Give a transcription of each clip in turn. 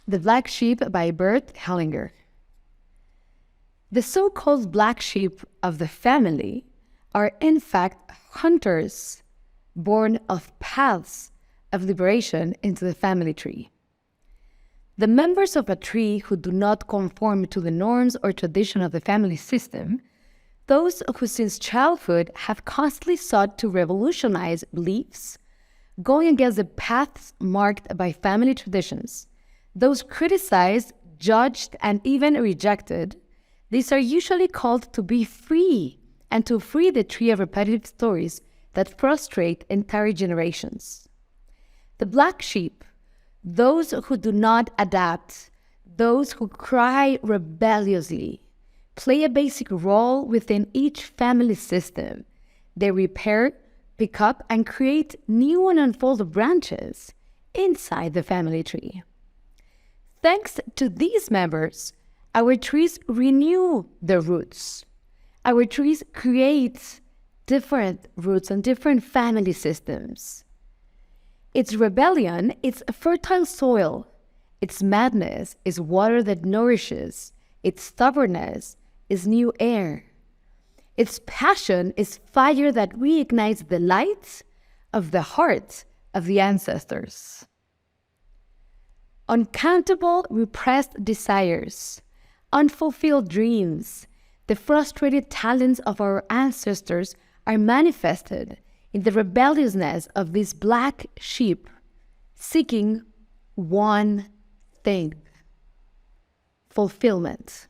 The Black Sheep by Bert Hellinger. The so-called black sheep of the family are in fact hunters born of paths of liberation into the family tree. The members of a tree who do not conform to the norms or tradition of the family system, those who since childhood have constantly sought to revolutionize beliefs, going against the paths marked by family traditions, those criticized, judged, and even rejected, these are usually called to be free and to free the tree of repetitive stories that frustrate entire generations. The black sheep, those who do not adapt, those who cry rebelliously, play a basic role within each family system. They repair, pick up, and create new and unfolded branches inside the family tree. Thanks to these members, our trees renew their roots. Our trees create different roots and different family systems. Its rebellion is fertile soil. Its madness is water that nourishes. Its stubbornness is new air. Its passion is fire that reignites the light of the heart of the ancestors. Uncountable repressed desires, unfulfilled dreams, the frustrated talents of our ancestors are manifested in the rebelliousness of these black sheep seeking one thing: fulfillment.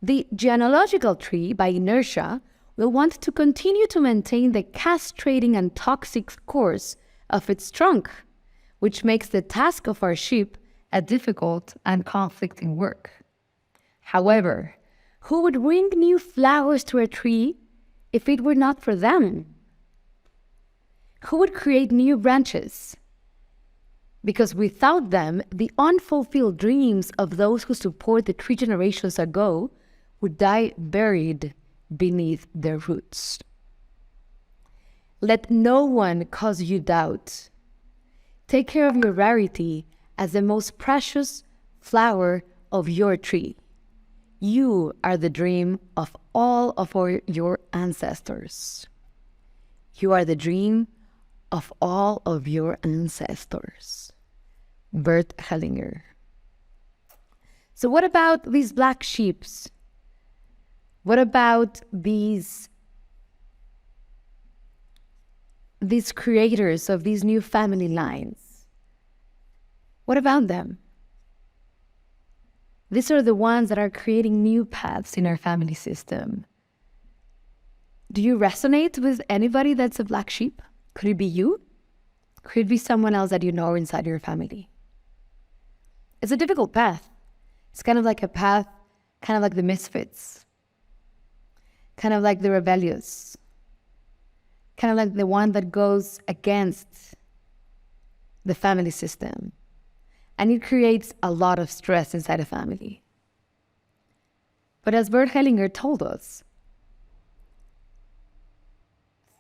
The genealogical tree, by inertia, will want to continue to maintain the castrating and toxic course of its trunk, which makes the task of our sheep a difficult and conflicting work. However, who would bring new flowers to a tree if it were not for them? Who would create new branches? Because without them, the unfulfilled dreams of those who support the 3 generations ago would die buried beneath their roots. Let no one cause you doubt. Take care of your rarity as the most precious flower of your tree. You are the dream of all of your ancestors. You are the dream of all of your ancestors. Bert Hellinger. So what about these black sheeps? What about these creators of these new family lines? What about them? These are the ones that are creating new paths in our family system. Do you resonate with anybody that's a black sheep? Could it be you? Could it be someone else that you know inside your family? It's a difficult path. It's kind of like a path, kind of like the misfits, kind of like the rebellious, kind of like the one that goes against the family system. And it creates a lot of stress inside a family. But as Bert Hellinger told us,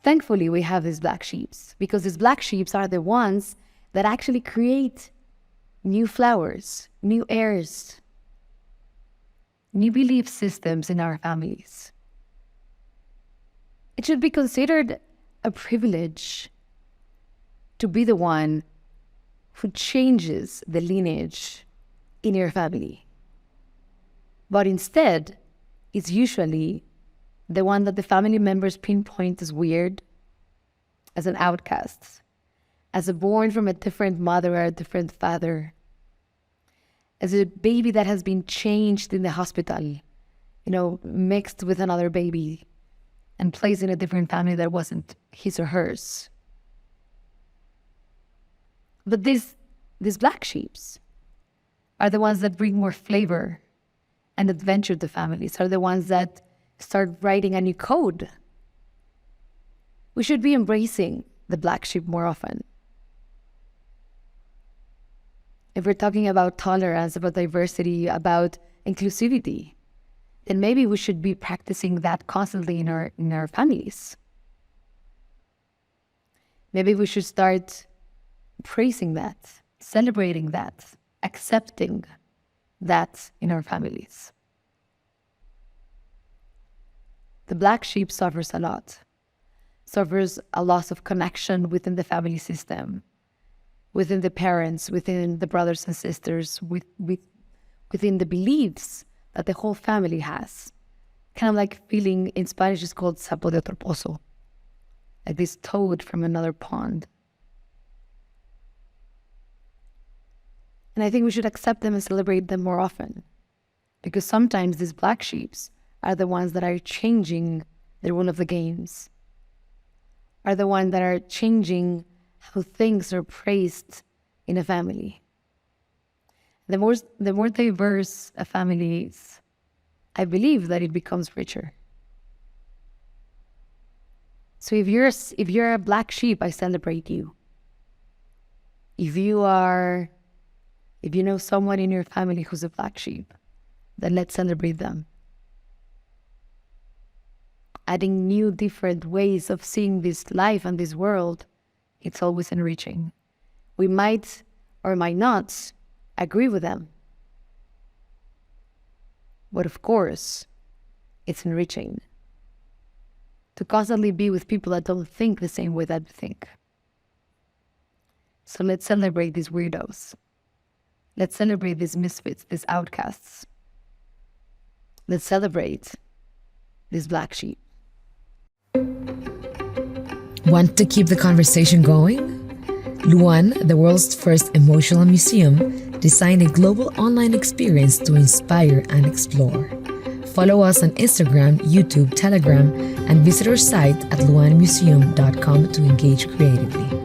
thankfully we have these black sheeps, because these black sheeps are the ones that actually create new flowers, new airs, new belief systems in our families. It should be considered a privilege to be the one who changes the lineage in your family. But instead, it's usually the one that the family members pinpoint as weird, as an outcast, as a born from a different mother or a different father, as a baby that has been changed in the hospital, mixed with another baby and placed in a different family that wasn't his or hers. But these black sheeps are the ones that bring more flavor and adventure to families, are the ones that start writing a new code. We should be embracing the black sheep more often. If we're talking about tolerance, about diversity, about inclusivity, then maybe we should be practicing that constantly in our families. Maybe we should start praising that, celebrating that, accepting that in our families. The black sheep suffers a lot, suffers a loss of connection within the family system, within the parents, within the brothers and sisters, within the beliefs that the whole family has. Kind of like feeling, in Spanish it's called sapo de otro pozo, like this toad from another pond. And I think we should accept them and celebrate them more often, because sometimes these black sheeps are the ones that are changing the rule of the games, are the ones that are changing how things are praised in a family. The more diverse a family is, I believe that it becomes richer. So if you're a black sheep, I celebrate you. If you know someone in your family who's a black sheep, then let's celebrate them. Adding new, different ways of seeing this life and this world, it's always enriching. We might or might not agree with them, but of course, it's enriching to constantly be with people that don't think the same way that we think. So let's celebrate these weirdos. Let's celebrate these misfits, these outcasts. Let's celebrate these black sheep. Want to keep the conversation going? LUAN, the world's first emotional museum, designed a global online experience to inspire and explore. Follow us on Instagram, YouTube, Telegram, and visit our site at luanmuseum.com to engage creatively.